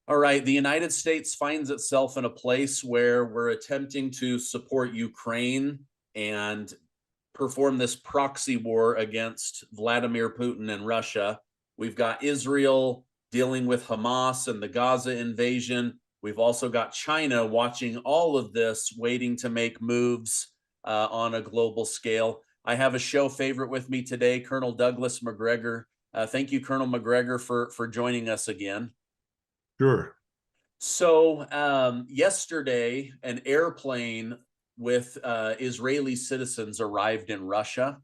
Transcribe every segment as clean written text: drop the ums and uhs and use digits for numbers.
All right, the United States finds itself in a place where we're attempting to support Ukraine and perform this proxy war against Vladimir Putin and Russia. We've got Israel dealing with Hamas and the Gaza invasion. We've also got China watching all of this, waiting to make moves on a global scale. I have a show favorite with me today, Colonel Douglas Macgregor. Thank you, Colonel Macgregor, for joining us again. Sure. So yesterday, an airplane with Israeli citizens arrived in Russia.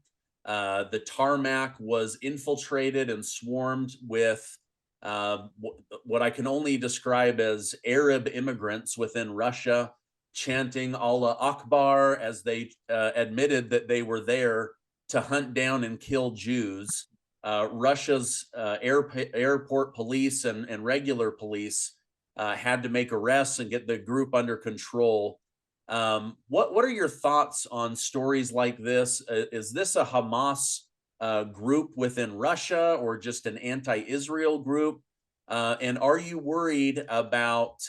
The tarmac was infiltrated and swarmed with what I can only describe as Arab immigrants within Russia, chanting Allah Akbar as they admitted that they were there to hunt down and kill Jews. Russia's airport police and regular police had to make arrests and get the group under control. What are your thoughts on stories like this? Is this a Hamas group within Russia or just an anti-Israel group? And are you worried about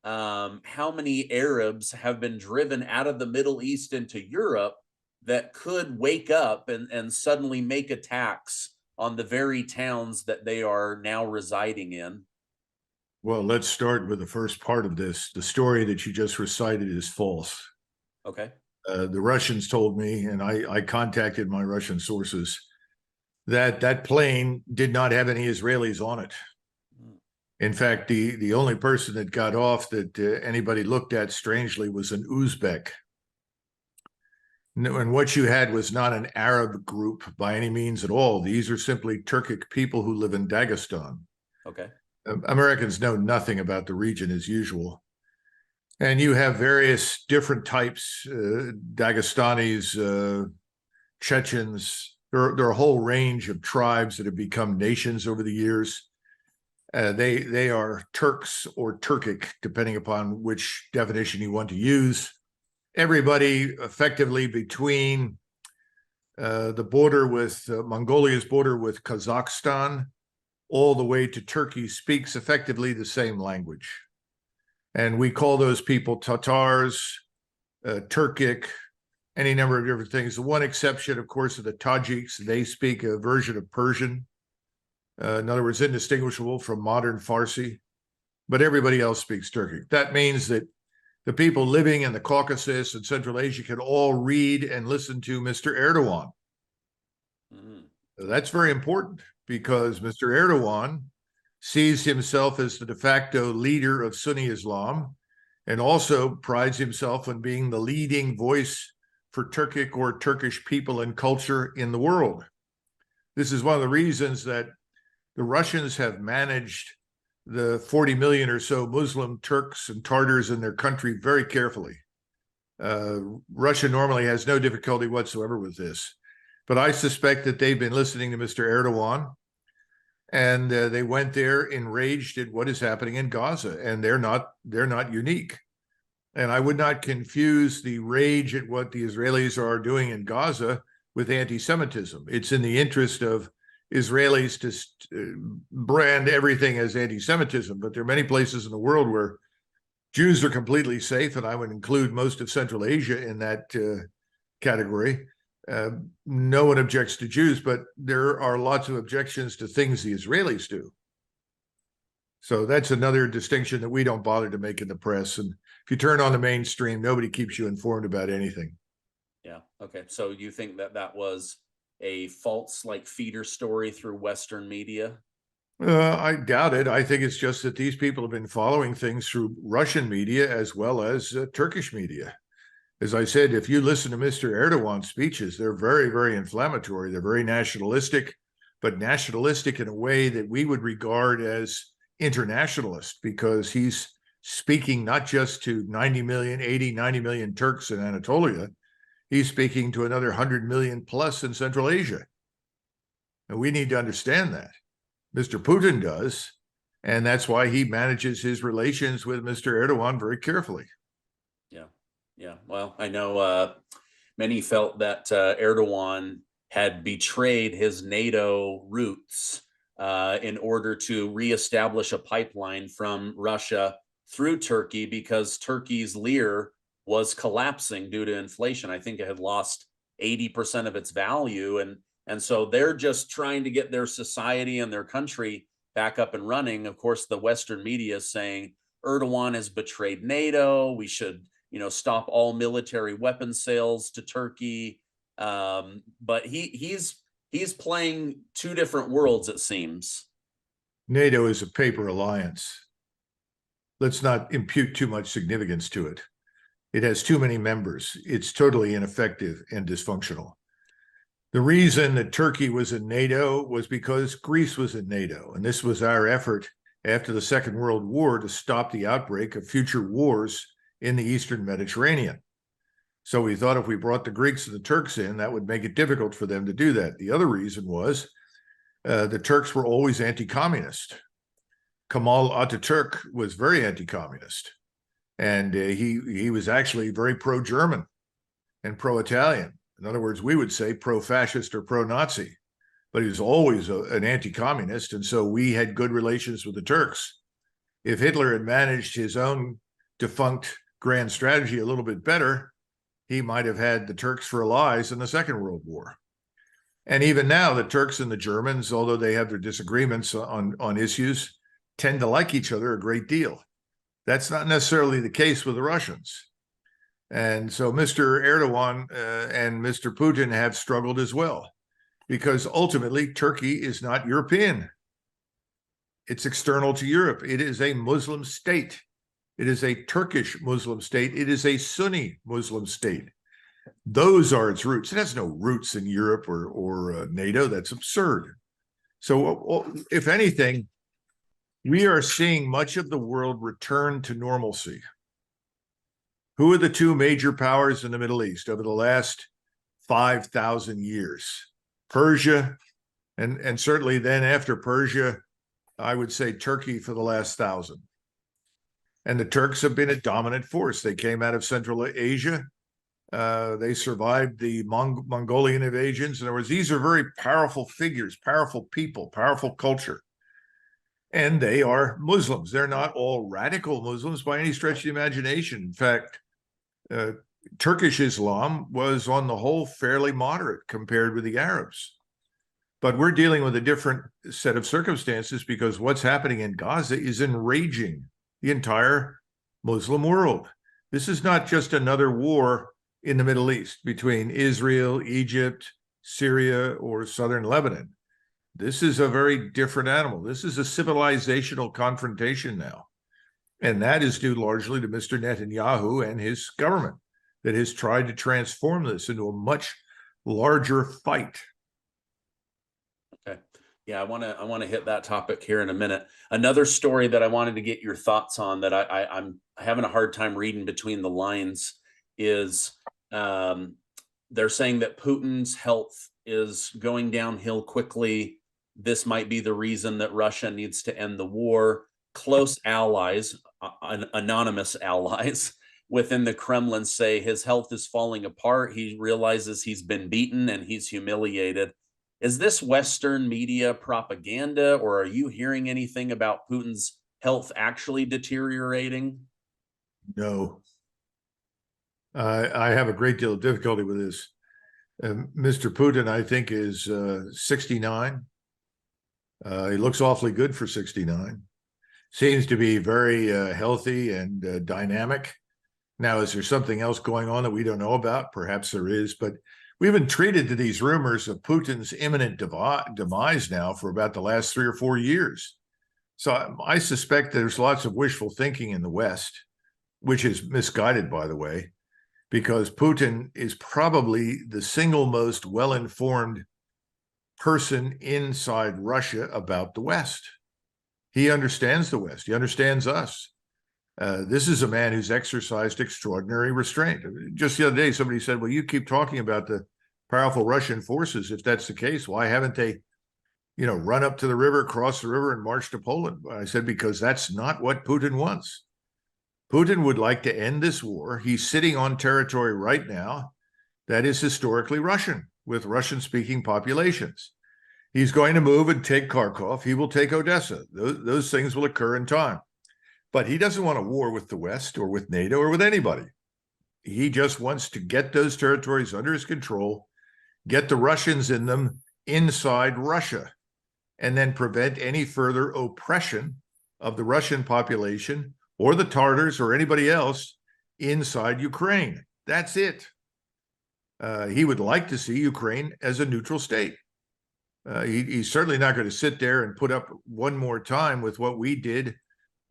how many Arabs have been driven out of the Middle East into Europe that could wake up and suddenly make attacks on the very towns that they are now residing in? Well, let's start with the first part of this. The story that you just recited is false. Okay. The Russians told me, and I contacted my Russian sources, that that plane did not have any Israelis on it. In fact, the only person that got off that anybody looked at strangely was an Uzbek. And what you had was not an Arab group by any means at all. These are simply Turkic people who live in Dagestan. Okay. Americans know nothing about the region as usual. And you have various different types, Dagestanis, Chechens. There are a whole range of tribes that have become nations over the years. They are Turks or Turkic, depending upon which definition you want to use. Everybody effectively between the border with Mongolia's border with Kazakhstan all the way to Turkey speaks effectively the same language. And we call those people Tatars, Turkic, any number of different things. The one exception, of course, are the Tajiks. They speak a version of Persian. In other words, indistinguishable from modern Farsi. But everybody else speaks Turkic. That means that the people living in the Caucasus and Central Asia can all read and listen to Mr. Erdogan. That's very important because Mr. Erdogan sees himself as the de facto leader of Sunni Islam and also prides himself on being the leading voice for Turkic or Turkish people and culture in the world. This is one of the reasons that the Russians have managed the 40 million or so Muslim Turks and Tartars in their country very carefully. Russia normally has no difficulty whatsoever with this. But I suspect that they've been listening to Mr. Erdogan, and they went there enraged at what is happening in Gaza, and they're not unique. And I would not confuse the rage at what the Israelis are doing in Gaza with anti-Semitism. It's in the interest of Israelis to brand everything as anti-Semitism, but there are many places in the world where Jews are completely safe, and I would include most of Central Asia in that category. No one objects to Jews, but there are lots of objections to things the Israelis do. So that's another distinction that we don't bother to make in the press. And if you turn on the mainstream, nobody keeps you informed about anything. Yeah. Okay. So you think that that was a false, like, feeder story through Western media? I doubt it. I think it's just that these people have been following things through Russian media as well as Turkish media. As I said, if you listen to Mr. Erdogan's speeches, they're very, very inflammatory. They're very nationalistic, but nationalistic in a way that we would regard as internationalist, because he's speaking not just to 90 million, 80, 90 million Turks in Anatolia. He's speaking to another 100 million plus in Central Asia. And we need to understand that. Mr. Putin does, and that's why he manages his relations with Mr. Erdogan very carefully. Yeah. Yeah. Well, I know many felt that Erdogan had betrayed his NATO roots in order to reestablish a pipeline from Russia through Turkey, because Turkey's lira was collapsing due to inflation. I think it had lost 80% of its value. And so they're just trying to get their society and their country back up and running. Of course, the Western media is saying Erdogan has betrayed NATO. We should, stop all military weapon sales to Turkey. But he's playing two different worlds, it seems. NATO is a paper alliance. Let's not impute too much significance to it. It has too many members. It's totally ineffective and dysfunctional. The reason that Turkey was in NATO was because Greece was in NATO. And this was our effort after the Second World War to stop the outbreak of future wars in the Eastern Mediterranean. So we thought if we brought the Greeks and the Turks in, that would make it difficult for them to do that. The other reason was the Turks were always anti-communist. Kemal Atatürk was very anti-communist. And he was actually very pro-German and pro-Italian. In other words, we would say pro-fascist or pro-Nazi, but he was always an anti-communist. And so we had good relations with the Turks. If Hitler had managed his own defunct grand strategy a little bit better, he might have had the Turks for allies in the Second World War. And even now, the Turks and the Germans, although they have their disagreements on issues, tend to like each other a great deal. That's not necessarily the case with the Russians. And so Mr. Erdogan and Mr. Putin have struggled as well, because ultimately Turkey is not European. It's external to Europe. It is a Muslim state. It is a Turkish Muslim state. It is a Sunni Muslim state. Those are its roots. It has no roots in Europe or NATO. That's absurd. So if anything, we are seeing much of the world return to normalcy. Who are the two major powers in the Middle East over the last 5,000 years? Persia, and certainly then after Persia, I would say Turkey for the last 1,000. And the Turks have been a dominant force. They came out of Central Asia. They survived the Mongolian invasions. In other words, these are very powerful figures, powerful people, powerful culture. And they are Muslims. They're not all radical Muslims by any stretch of the imagination. In fact, Turkish Islam was on the whole fairly moderate compared with the Arabs. But we're dealing with a different set of circumstances because what's happening in Gaza is enraging the entire Muslim world. This is not just another war in the Middle East between Israel, Egypt, Syria, or southern Lebanon. This is a very different animal. This is a civilizational confrontation now. And that is due largely to Mr. Netanyahu and his government that has tried to transform this into a much larger fight. Okay. Yeah, I want to hit that topic here in a minute. Another story that I wanted to get your thoughts on that I'm having a hard time reading between the lines is they're saying that Putin's health is going downhill quickly. This might be the reason that Russia needs to end the war. Close allies, anonymous allies within the Kremlin say his health is falling apart. He realizes he's been beaten and he's humiliated. Is this Western media propaganda, or are you hearing anything about Putin's health actually deteriorating? No. I have a great deal of difficulty with this. Mr. Putin, I think, is 69. He looks awfully good for 69. Seems to be very healthy and dynamic. Now, is there something else going on that we don't know about? Perhaps there is, but we've been treated to these rumors of Putin's imminent demise now for about the last 3 or 4 years. So I suspect there's lots of wishful thinking in the West, which is misguided, by the way, because Putin is probably the single most well-informed person inside Russia about the West. He understands the West. He understands us. This is a man who's exercised extraordinary restraint. Just the other day, somebody said, well, you keep talking about the powerful Russian forces. If that's the case, why haven't they, run up to the river, cross the river, and march to Poland? I said, because that's not what Putin wants. Putin would like to end this war. He's sitting on territory right now that is historically Russian, with Russian-speaking populations. He's going to move and take Kharkov. He will take Odessa. Those things will occur in time. But he doesn't want a war with the West or with NATO or with anybody. He just wants to get those territories under his control, get the Russians in them inside Russia, and then prevent any further oppression of the Russian population or the Tartars or anybody else inside Ukraine. That's it. He would like to see Ukraine as a neutral state. He's certainly not going to sit there and put up one more time with what we did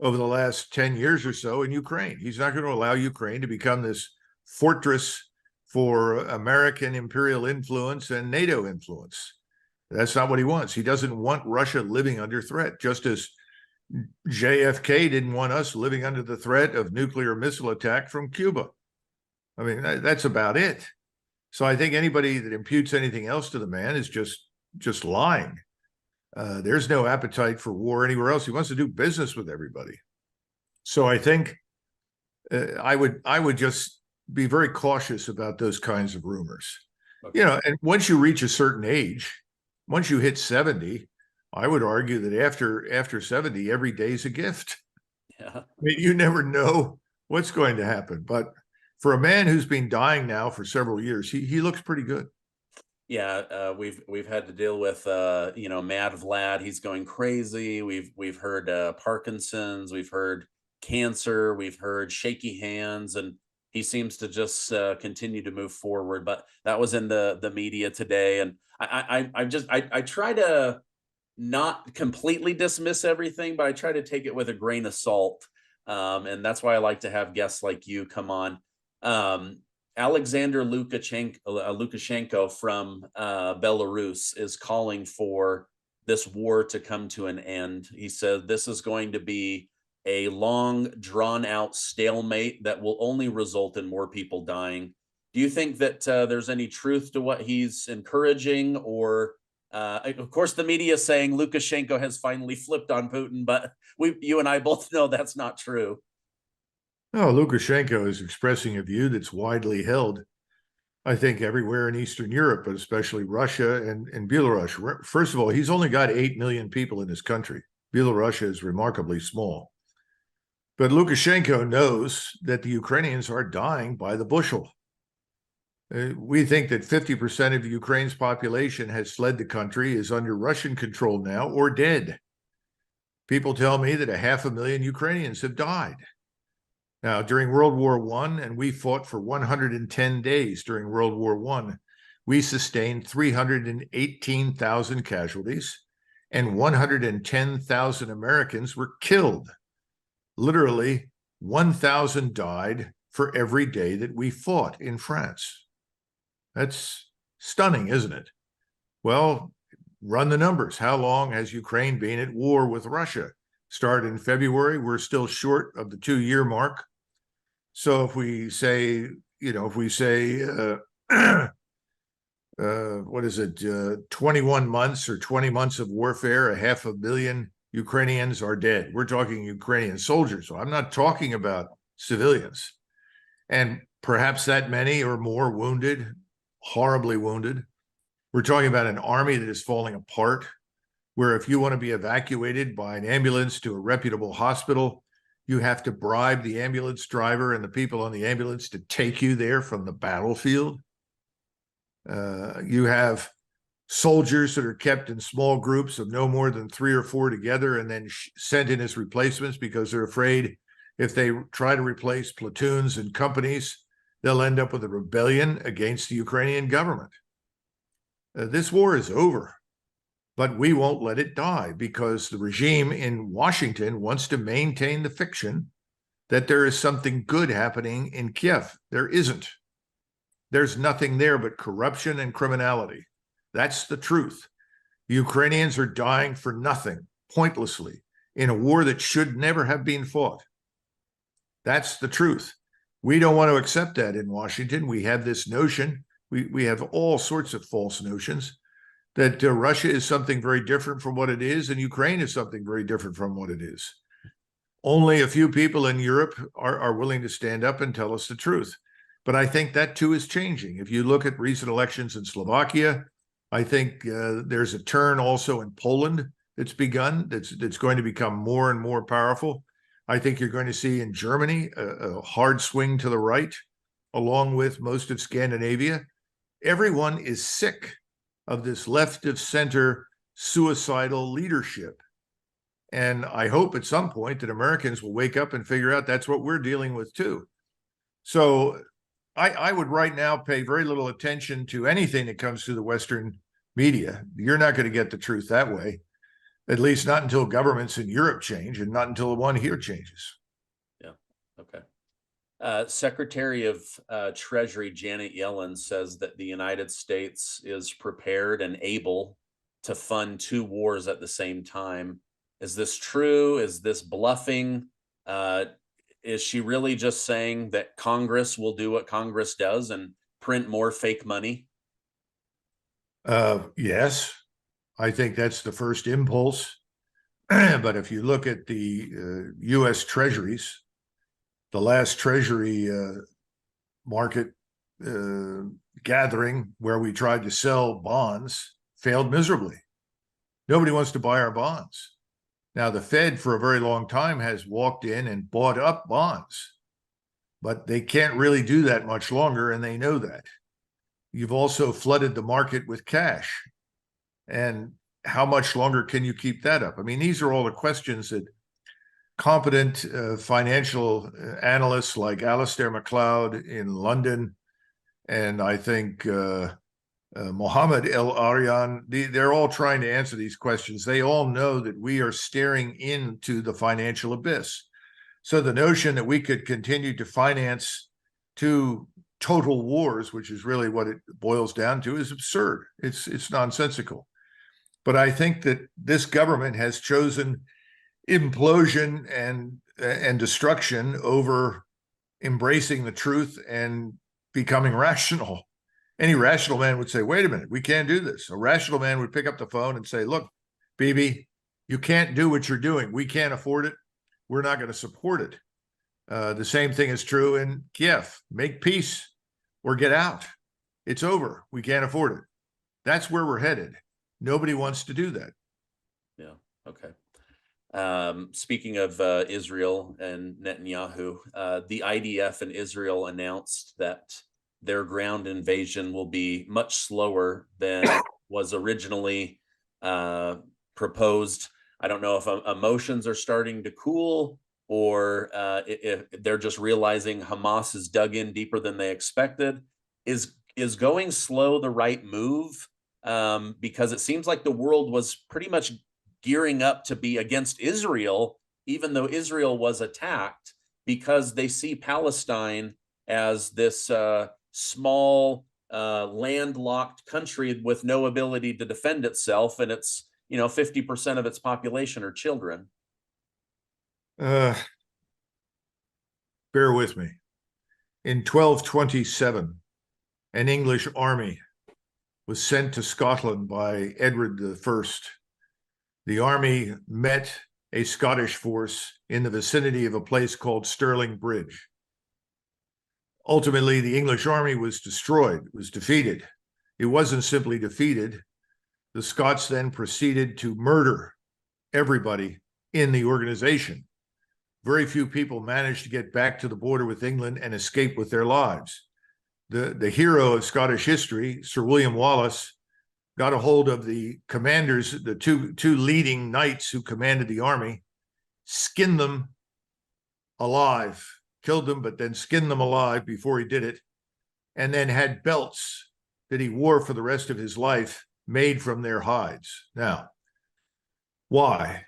over the last 10 years or so in Ukraine. He's not going to allow Ukraine to become this fortress for American imperial influence and NATO influence. That's not what he wants. He doesn't want Russia living under threat, just as JFK didn't want us living under the threat of nuclear missile attack from Cuba. I mean, that's about it. So I think anybody that imputes anything else to the man is just lying. There's no appetite for war anywhere else. He wants to do business with everybody. So I think I would just be very cautious about those kinds of rumors. Okay. You know, and once you reach a certain age, once you hit 70, I would argue that after 70, every day's a gift. Yeah. I mean, you never know what's going to happen. But for a man who's been dying now for several years, he looks pretty good. Yeah, we've had to deal with Mad Vlad. He's going crazy. We've heard Parkinson's. We've heard cancer. We've heard shaky hands, and he seems to just continue to move forward. But that was in the media today, and I try to not completely dismiss everything, but I try to take it with a grain of salt, and that's why I like to have guests like you come on. Alexander Lukashenko from Belarus is calling for this war to come to an end. He said this is going to be a long, drawn-out stalemate that will only result in more people dying. Do you think that there's any truth to what he's encouraging? Or, of course, the media is saying Lukashenko has finally flipped on Putin, but you and I both know that's not true. No, Lukashenko is expressing a view that's widely held, I think, everywhere in Eastern Europe, but especially Russia and Belarus. First of all, he's only got 8 million people in his country. Belarus is remarkably small. But Lukashenko knows that the Ukrainians are dying by the bushel. We think that 50% of Ukraine's population has fled the country, is under Russian control now, or dead. People tell me that 500,000 Ukrainians have died. Now, during World War I, and we fought for 110 days during World War I, we sustained 318,000 casualties, and 110,000 Americans were killed. Literally, 1,000 died for every day that we fought in France. That's stunning, isn't it? Well, run the numbers. How long has Ukraine been at war with Russia? Started in February. We're still short of the 2-year mark. So if we say, what is it, 21 months or 20 months of warfare, 500,000 Ukrainians are dead. We're talking Ukrainian soldiers. So I'm not talking about civilians. And perhaps that many or more wounded, horribly wounded. We're talking about an army that is falling apart, where if you want to be evacuated by an ambulance to a reputable hospital, you have to bribe the ambulance driver and the people on the ambulance to take you there from the battlefield. You have soldiers that are kept in small groups of no more than 3 or 4 together and then sent in as replacements because they're afraid if they try to replace platoons and companies, they'll end up with a rebellion against the Ukrainian government. This war is over. But we won't let it die because the regime in Washington wants to maintain the fiction that there is something good happening in Kiev. There isn't. There's nothing there but corruption and criminality. That's the truth. The Ukrainians are dying for nothing, pointlessly, in a war that should never have been fought. That's the truth. We don't want to accept that in Washington. We have this notion, we have all sorts of false notions, that Russia is something very different from what it is, and Ukraine is something very different from what it is. Only a few people in Europe are willing to stand up and tell us the truth. But I think that too is changing. If you look at recent elections in Slovakia I think there's a turn also in Poland that's begun, that's going to become more and more powerful. I think you're going to see in Germany a hard swing to the right, along with most of Scandinavia. Everyone is sick of this left of center suicidal leadership. And I hope at some point that Americans will wake up and figure out that's what we're dealing with too. So I would right now pay very little attention to anything that comes through the Western media. You're not going to get the truth that way, at least not until governments in Europe change and not until the one here changes. Yeah. Okay. Secretary of Treasury Janet Yellen says that the United States is prepared and able to fund two wars at the same time. Is this true? Is this bluffing? Is she really just saying that Congress will do what Congress does and print more fake money? Yes, I think that's the first impulse. But if you look at the U.S. Treasuries, the last Treasury market gathering where we tried to sell bonds failed miserably. Nobody wants to buy our bonds. Now, the Fed for a very long time has walked in and bought up bonds, but they can't really do that much longer, and they know that. You've also flooded the market with cash. And how much longer can you keep that up? I mean, these are all the questions that competent financial analysts like Alistair MacLeod in London, and I think Mohammed El Arian, they're all trying to answer these questions. They all know that we are staring into the financial abyss. So the notion that we could continue to finance two total wars, which is really what it boils down to, is absurd. It's nonsensical. But I think that this government has chosen implosion and destruction over embracing the truth and becoming rational. Any rational man would say, wait a minute, we can't do this. A rational man would pick up the phone and say, look, Bibi, you can't do what you're doing. We can't afford it. We're not going to support it. The same thing is true in Kiev. Make peace or get out. It's over. We can't afford it. That's where we're headed. Nobody wants to do that. Yeah. Okay. Speaking of Israel and Netanyahu, the IDF in Israel announced that their ground invasion will be much slower than was originally proposed. I don't know if emotions are starting to cool or if they're just realizing Hamas is dug in deeper than they expected. Is going slow the right move? Because it seems like the world was pretty much gearing up to be against Israel, even though Israel was attacked, because they see Palestine as this small, landlocked country with no ability to defend itself, and it's 50% of its population are children. Bear with me. In 1227, an English army was sent to Scotland by Edward I. The army met a Scottish force in the vicinity of a place called Stirling Bridge. Ultimately, the English army was destroyed, was defeated. It wasn't simply defeated. The Scots then proceeded to murder everybody in the organization. Very few people managed to get back to the border with England and escape with their lives. The hero of Scottish history, Sir William Wallace, got a hold of the commanders, the two leading knights who commanded the army, skinned them alive, killed them, but then skinned them alive before he did it, and then had belts that he wore for the rest of his life made from their hides. Now, why?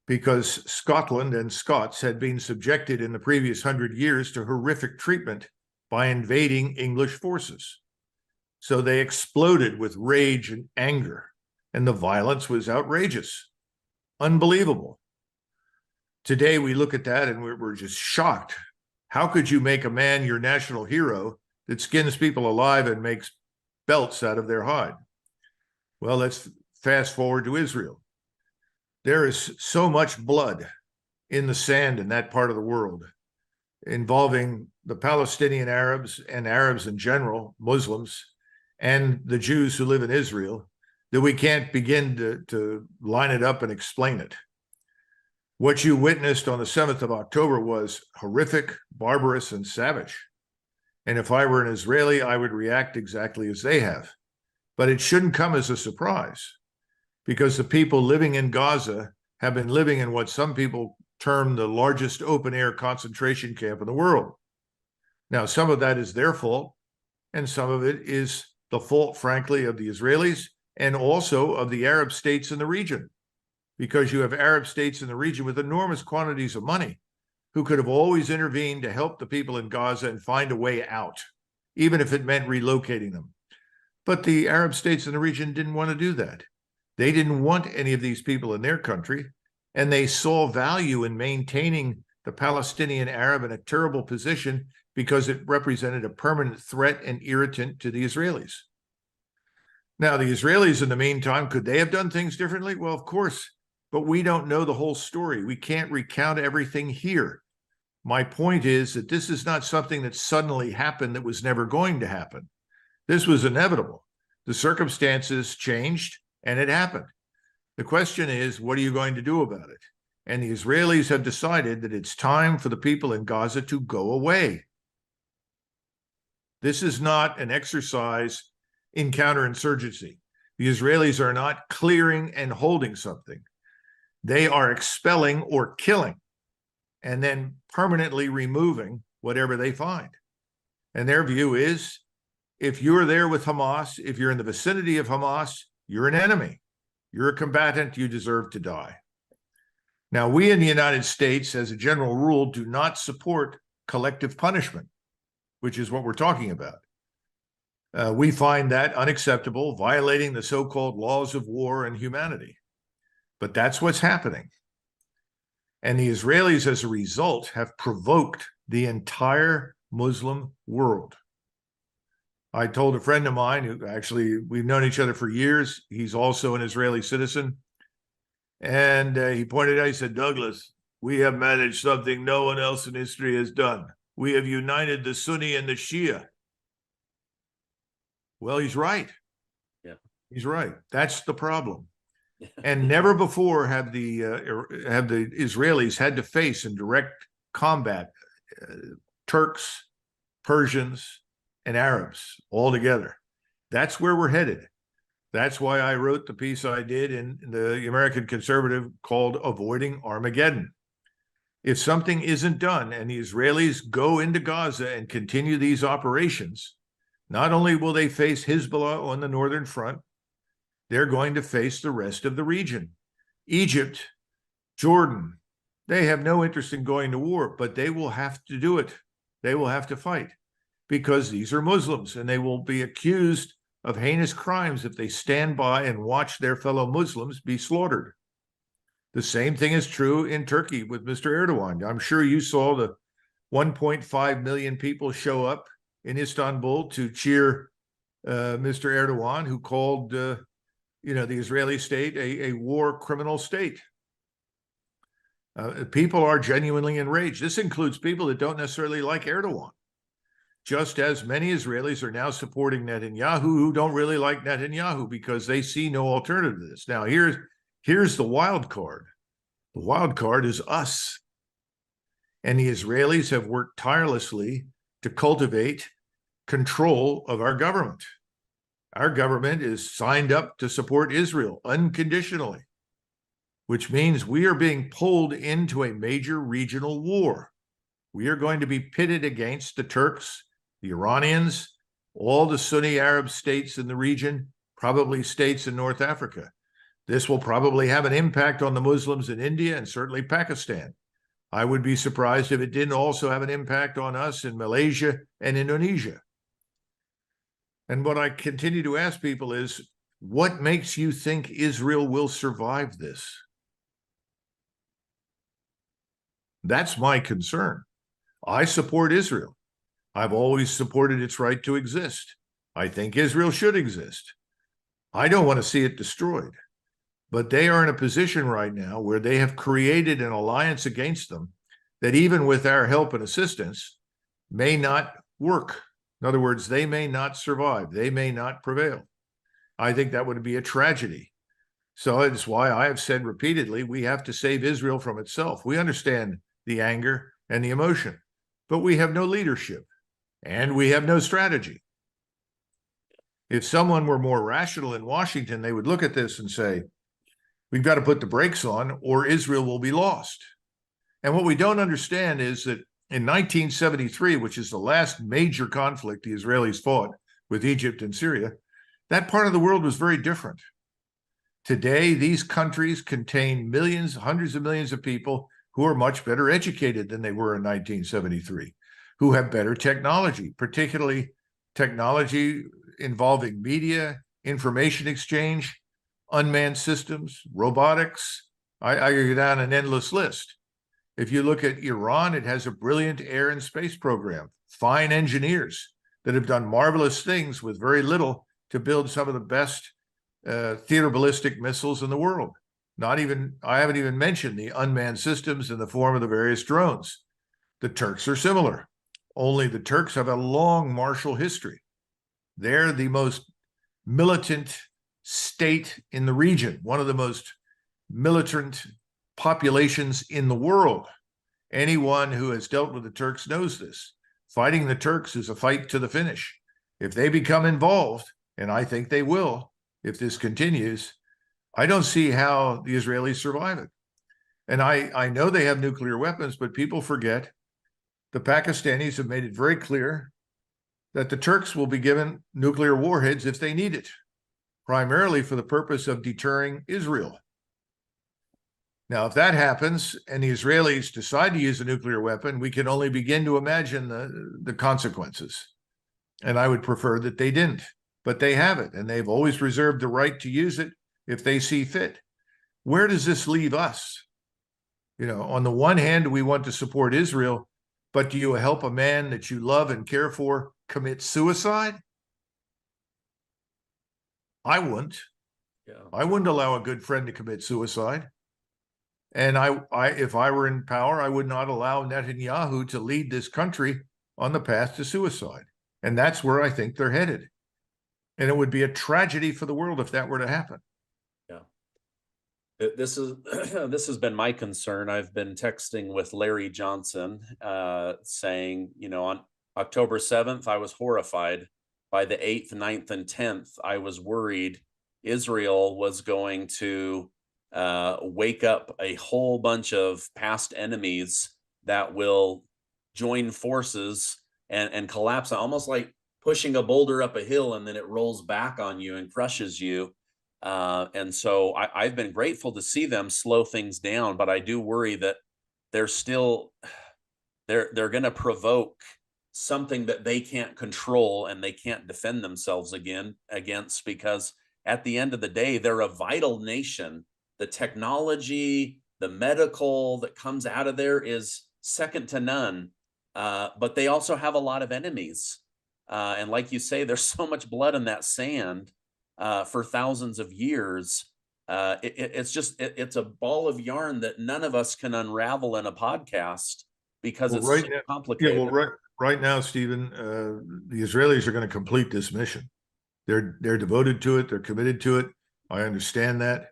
Because Scotland and Scots had been subjected in the previous 100 years to horrific treatment by invading English forces. So they exploded with rage and anger, and the violence was outrageous, unbelievable. Today, we look at that and we're just shocked. How could you make a man your national hero that skins people alive and makes belts out of their hide? Well, let's fast forward to Israel. There is so much blood in the sand in that part of the world involving the Palestinian Arabs and Arabs in general, Muslims, and the Jews who live in Israel, that we can't begin to line it up and explain it. What you witnessed on the 7th of October was horrific, barbarous, and savage. And if I were an Israeli, I would react exactly as they have. But it shouldn't come as a surprise, because the people living in Gaza have been living in what some people term the largest open-air concentration camp in the world. Now, some of that is their fault, and some of it is the fault, frankly, of the Israelis and also of the Arab states in the region, because you have Arab states in the region with enormous quantities of money who could have always intervened to help the people in Gaza and find a way out, even if it meant relocating them. But the Arab states in the region didn't want to do that. They didn't want any of these people in their country, and they saw value in maintaining the Palestinian Arab in a terrible position because it represented a permanent threat and irritant to the Israelis. Now, the Israelis, in the meantime, could they have done things differently? Well, of course, but we don't know the whole story. We can't recount everything here. My point is that this is not something that suddenly happened that was never going to happen. This was inevitable. The circumstances changed, and it happened. The question is, what are you going to do about it? And the Israelis have decided that it's time for the people in Gaza to go away. This is not an exercise in counterinsurgency. The Israelis are not clearing and holding something. They are expelling or killing and then permanently removing whatever they find. And their view is, if you're there with Hamas, if you're in the vicinity of Hamas, you're an enemy. You're a combatant. You deserve to die. Now, we in the United States, as a general rule, do not support collective punishment, which is what we're talking about. We find that unacceptable, violating the so-called laws of war and humanity. But that's what's happening. And the Israelis, as a result, have provoked the entire Muslim world. I told a friend of mine, who actually, we've known each other for years. He's also an Israeli citizen. And he pointed out, he said, Douglas, we have managed something no one else in history has done. We have united the Sunni and the Shia. Well, he's right. Yeah, he's right. That's the problem. And never before have the Israelis had to face in direct combat Turks, Persians, and Arabs all together. That's where we're headed. That's why I wrote the piece I did in the American Conservative called Avoiding Armageddon. If something isn't done and the Israelis go into Gaza and continue these operations, not only will they face Hezbollah on the northern front, they're going to face the rest of the region. Egypt, Jordan, they have no interest in going to war, but they will have to do it. They will have to fight because these are Muslims, and they will be accused of heinous crimes if they stand by and watch their fellow Muslims be slaughtered. The same thing is true in Turkey with Mr. Erdogan. I'm sure you saw the 1.5 million people show up in Istanbul to cheer Mr. Erdogan, who called the Israeli state a war criminal state. People are genuinely enraged. This includes people that don't necessarily like Erdogan, just as many Israelis are now supporting Netanyahu who don't really like Netanyahu because they see no alternative to this. Now, here's the wild card. The wild card is us. And the Israelis have worked tirelessly to cultivate control of our government. Our government is signed up to support Israel unconditionally, which means we are being pulled into a major regional war. We are going to be pitted against the Turks, the Iranians, all the Sunni Arab states in the region, probably states in North Africa. This will probably have an impact on the Muslims in India and certainly Pakistan. I would be surprised if it didn't also have an impact on us in Malaysia and Indonesia. And what I continue to ask people is, what makes you think Israel will survive this? That's my concern. I support Israel. I've always supported its right to exist. I think Israel should exist. I don't want to see it destroyed. But they are in a position right now where they have created an alliance against them that, even with our help and assistance, may not work. In other words, they may not survive. They may not prevail. I think that would be a tragedy. So it's why I have said repeatedly, we have to save Israel from itself. We understand the anger and the emotion, but we have no leadership and we have no strategy. If someone were more rational in Washington, they would look at this and say, we've got to put the brakes on or Israel will be lost. And what we don't understand is that in 1973, which is the last major conflict the Israelis fought with Egypt and Syria, that part of the world was very different. Today, these countries contain millions, hundreds of millions of people who are much better educated than they were in 1973, who have better technology, particularly technology involving media, information exchange, unmanned systems, robotics. I go down an endless list. If you look at Iran, it has a brilliant air and space program, fine engineers that have done marvelous things with very little to build some of the best theater ballistic missiles in the world. I haven't even mentioned the unmanned systems in the form of the various drones. The Turks are similar, only the Turks have a long martial history. They're the most militant state in the region, one of the most militant populations in the world. Anyone who has dealt with the Turks knows this. Fighting the Turks is a fight to the finish. If they become involved, and I think they will, if this continues, I don't see how the Israelis survive it. And I know they have nuclear weapons, but people forget the Pakistanis have made it very clear that the Turks will be given nuclear warheads if they need it, primarily for the purpose of deterring Israel. Now, if that happens and the Israelis decide to use a nuclear weapon, we can only begin to imagine the consequences. And I would prefer that they didn't, but they have it, and they've always reserved the right to use it if they see fit. Where does this leave us? You know, on the one hand, we want to support Israel, but do you help a man that you love and care for commit suicide? I wouldn't. Yeah. I wouldn't allow a good friend to commit suicide. And if I were in power, I would not allow Netanyahu to lead this country on the path to suicide. And that's where I think they're headed. And it would be a tragedy for the world if that were to happen. Yeah. This is this has been my concern. I've been texting with Larry Johnson, saying, you know, on October 7th, I was horrified. By the 8th, 9th, and 10th, I was worried Israel was going to wake up a whole bunch of past enemies that will join forces and collapse, almost like pushing a boulder up a hill and then it rolls back on you and crushes you. And so I've been grateful to see them slow things down, but I do worry that they're still they're going to provoke something that they can't control and they can't defend themselves against, because at the end of the day, they're a vital nation. The technology, the medical that comes out of there is second to none. But they also have a lot of enemies. And like you say, there's so much blood in that sand for thousands of years. It's a ball of yarn that none of us can unravel in a podcast because it's so complicated. Yeah, well, right now, Stephen, the Israelis are going to complete this mission. They're devoted to it. They're committed to it. I understand that.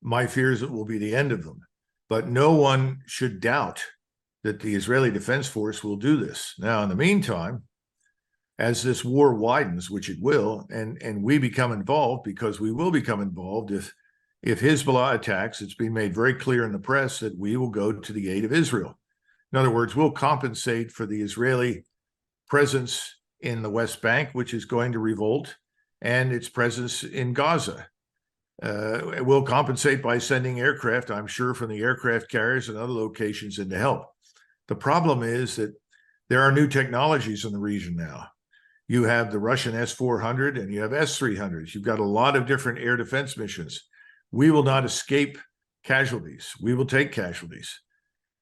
My fear is it will be the end of them. But no one should doubt that the Israeli Defense Force will do this. Now, in the meantime, as this war widens, which it will, and we become involved, because we will become involved if Hezbollah attacks, it's been made very clear in the press that we will go to the aid of Israel. In other words, we'll compensate for the Israeli presence in the West Bank, which is going to revolt, and its presence in Gaza. We'll compensate by sending aircraft, I'm sure, from the aircraft carriers and other locations in to help. The problem is that there are new technologies in the region now. You have the Russian S-400 and you have S-300s. You've got a lot of different air defense missions. We will not escape casualties. We will take casualties.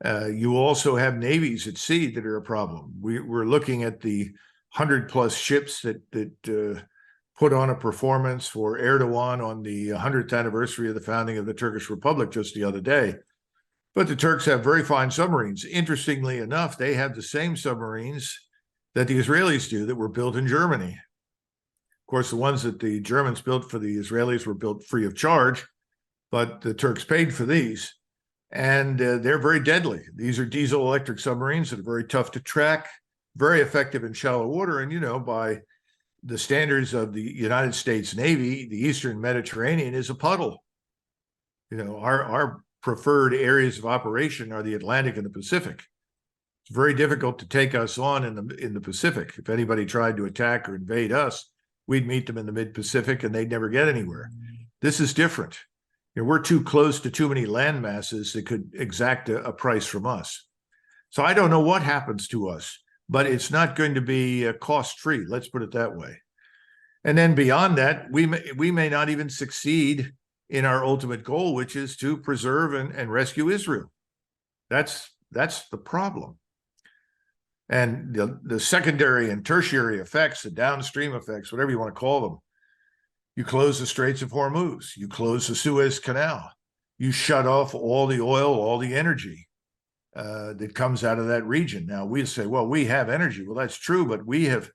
You also have navies at sea that are a problem. We're looking at the 100+ ships that put on a performance for Erdogan on the 100th anniversary of the founding of the Turkish Republic just the other day. But the Turks have very fine submarines. Interestingly enough, they have the same submarines that the Israelis do that were built in Germany. course, the ones that the Germans built for the Israelis were built free of charge, but the Turks paid for these. And they're very deadly. These are diesel electric submarines that are very tough to track, very effective in shallow water. And, by the standards of the United States Navy, the Eastern Mediterranean is a puddle. Our preferred areas of operation are the Atlantic and the Pacific. It's very difficult to take us on in the Pacific. If anybody tried to attack or invade us, we'd meet them in the mid-Pacific and they'd never get anywhere. This is different. We're too close to too many land masses that could exact a price from us. So I don't know what happens to us, but it's not going to be cost-free. Let's put it that way. And then beyond that, we may not even succeed in our ultimate goal, which is to preserve and rescue Israel. That's the problem. And the secondary and tertiary effects, the downstream effects, whatever you want to call them. You close the Straits of Hormuz, you close the Suez Canal, you shut off all the oil, all the energy that comes out of that region. Now we say, well, we have energy. Well, that's true, but we have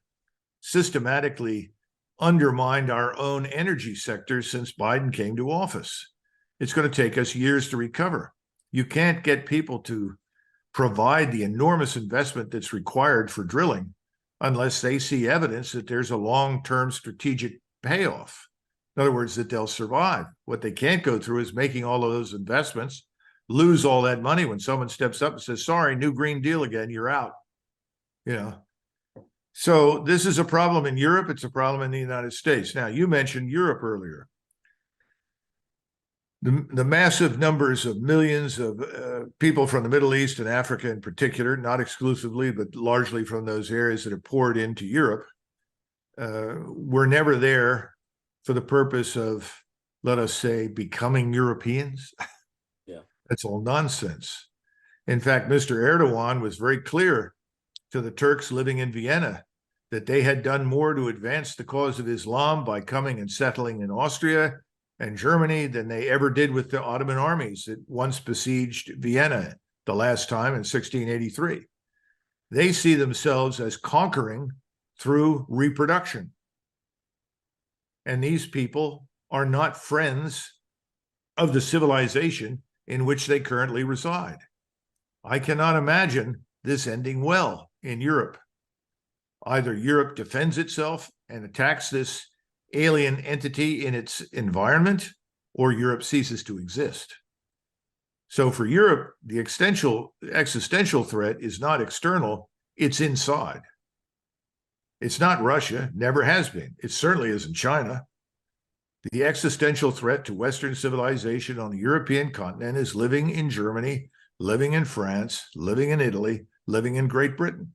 systematically undermined our own energy sector since Biden came to office. It's going to take us years to recover. You can't get people to provide the enormous investment that's required for drilling unless they see evidence that there's a long-term strategic payoff. In other words, that they'll survive. What they can't go through is making all of those investments, lose all that money when someone steps up and says, sorry, new Green Deal again, you're out. So this is a problem in Europe. It's a problem in the United States. Now, you mentioned Europe earlier. The massive numbers of millions of people from the Middle East and Africa in particular, not exclusively, but largely from those areas that have poured into Europe, were never there for the purpose of, let us say, becoming Europeans. Yeah. That's all nonsense. In fact, Mr. Erdogan was very clear to the Turks living in Vienna that they had done more to advance the cause of Islam by coming and settling in Austria and Germany than they ever did with the Ottoman armies that once besieged Vienna the last time in 1683. They see themselves as conquering through reproduction. And these people are not friends of the civilization in which they currently reside. I cannot imagine this ending well in Europe. Either Europe defends itself and attacks this alien entity in its environment, or Europe ceases to exist. So for Europe, the existential threat is not external, it's inside. It's not Russia, never has been. It certainly isn't China. The existential threat to Western civilization on the European continent is living in Germany, living in France, living in Italy, living in Great Britain.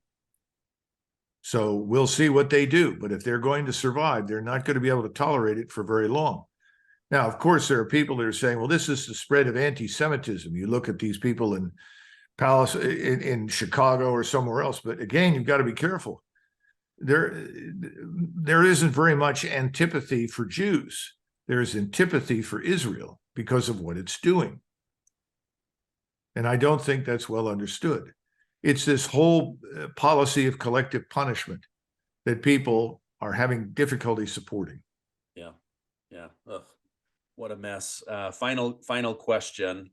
So we'll see what they do. But if they're going to survive, they're not going to be able to tolerate it for very long. Now, of course, there are people that are saying, well, this is the spread of anti-Semitism. You look at these people in Chicago or somewhere else. But again, you've got to be careful. There isn't very much antipathy for Jews. There is antipathy for Israel because of what it's doing. And I don't think that's well understood. It's this whole policy of collective punishment that people are having difficulty supporting. Yeah. Ugh, what a mess. Final question.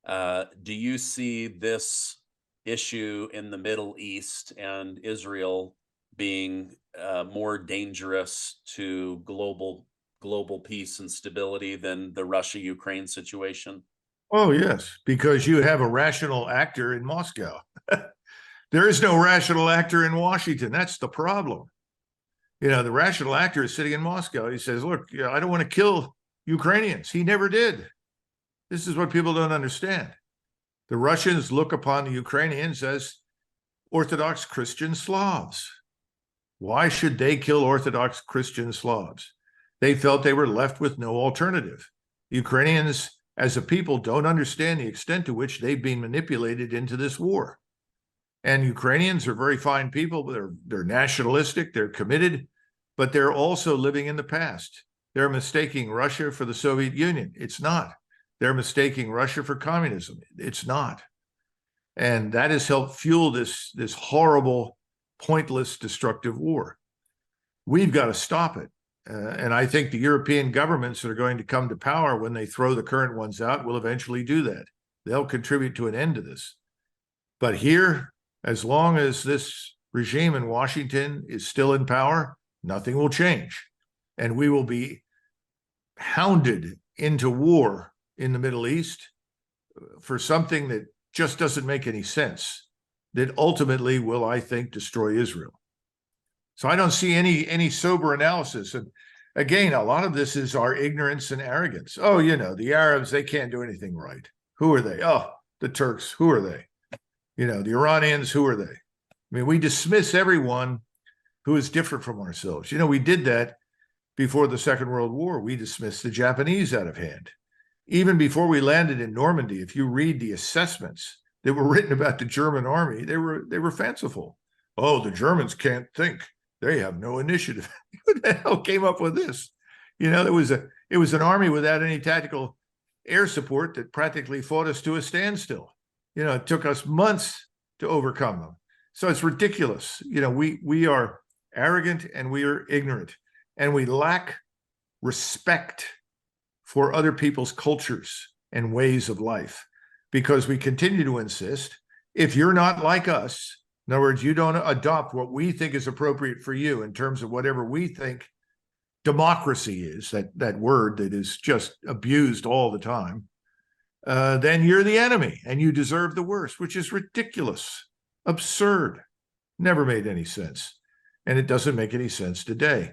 Do you see this issue in the Middle East and Israel being more dangerous to global peace and stability than the Russia-Ukraine situation? Oh, yes, because you have a rational actor in Moscow. There is no rational actor in Washington. That's the problem. The rational actor is sitting in Moscow. He says, look, I don't want to kill Ukrainians. He never did. This is what people don't understand. The Russians look upon the Ukrainians as Orthodox Christian Slavs. Why should they kill Orthodox Christian Slavs? They felt they were left with no alternative. Ukrainians, as a people, don't understand the extent to which they've been manipulated into this war. And Ukrainians are very fine people. They're nationalistic, they're committed, but they're also living in the past. They're mistaking Russia for the Soviet Union. It's not. They're mistaking Russia for communism. It's not. And that has helped fuel this horrible, pointless, destructive war. We've got to stop it. And I think the European governments that are going to come to power when they throw the current ones out will eventually do that. They'll contribute to an end to this. But here, as long as this regime in Washington is still in power, nothing will change. And we will be hounded into war in the Middle East for something that just doesn't make any sense, that ultimately will, I think, destroy Israel. So I don't see any sober analysis. And again, a lot of this is our ignorance and arrogance. Oh, you know, the Arabs, they can't do anything right. Who are they? Oh, the Turks, who are they? You know, the Iranians, who are they? I mean, we dismiss everyone who is different from ourselves. You know, we did that before the Second World War. We dismissed the Japanese out of hand. Even before we landed in Normandy, if you read the assessments that were written about the German army, they were fanciful. Oh, the Germans can't think. They have no initiative. Who the hell came up with this? You know, it was an army without any tactical air support that practically fought us to a standstill. You know, it took us months to overcome them. So it's ridiculous. You know, we are arrogant and we are ignorant, and we lack respect for other people's cultures and ways of life, because we continue to insist, if you're not like us, in other words, you don't adopt what we think is appropriate for you in terms of whatever we think democracy is, that word that is just abused all the time, then you're the enemy and you deserve the worst, which is ridiculous, absurd, never made any sense. And it doesn't make any sense today.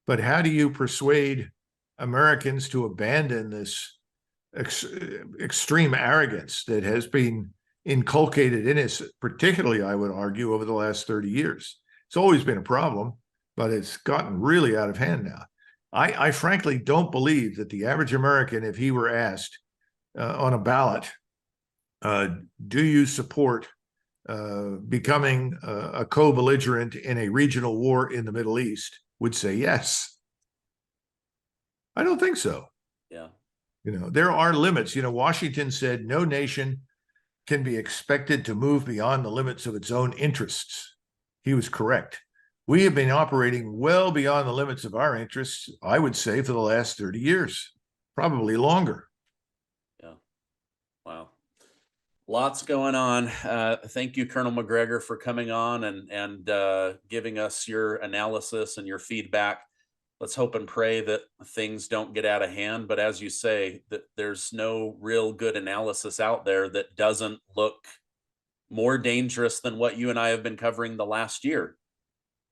But how do you persuade Americans to abandon this extreme arrogance that has been inculcated in us, particularly, I would argue, over the last 30 years? It's always been a problem, but it's gotten really out of hand now. I frankly don't believe that the average American, if he were asked on a ballot, do you support becoming a co-belligerent in a regional war in the Middle East, would say yes. I don't think so. Yeah. You know, there are limits. You know, Washington said no nation can be expected to move beyond the limits of its own interests. He was correct. We have been operating well beyond the limits of our interests, I would say, for the last 30 years, probably longer. Yeah. Wow. Lots going on. Thank you, Colonel Macgregor, for coming on and giving us your analysis and your feedback. Let's hope and pray that things don't get out of hand. But as you say, that there's no real good analysis out there that doesn't look more dangerous than what you and I have been covering the last year.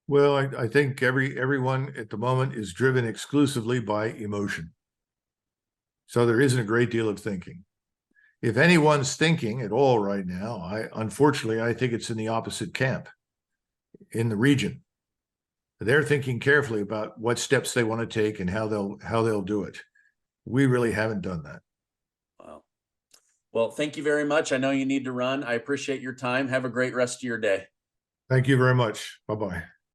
Well, I think everyone at the moment is driven exclusively by emotion. So there isn't a great deal of thinking. If anyone's thinking at all right now, unfortunately, I think it's in the opposite camp, in the region. They're thinking carefully about what steps they want to take and how they'll do it. We really haven't done that. Wow. Well, thank you very much. I know you need to run. I appreciate your time. Have a great rest of your day. Thank you very much. Bye-bye.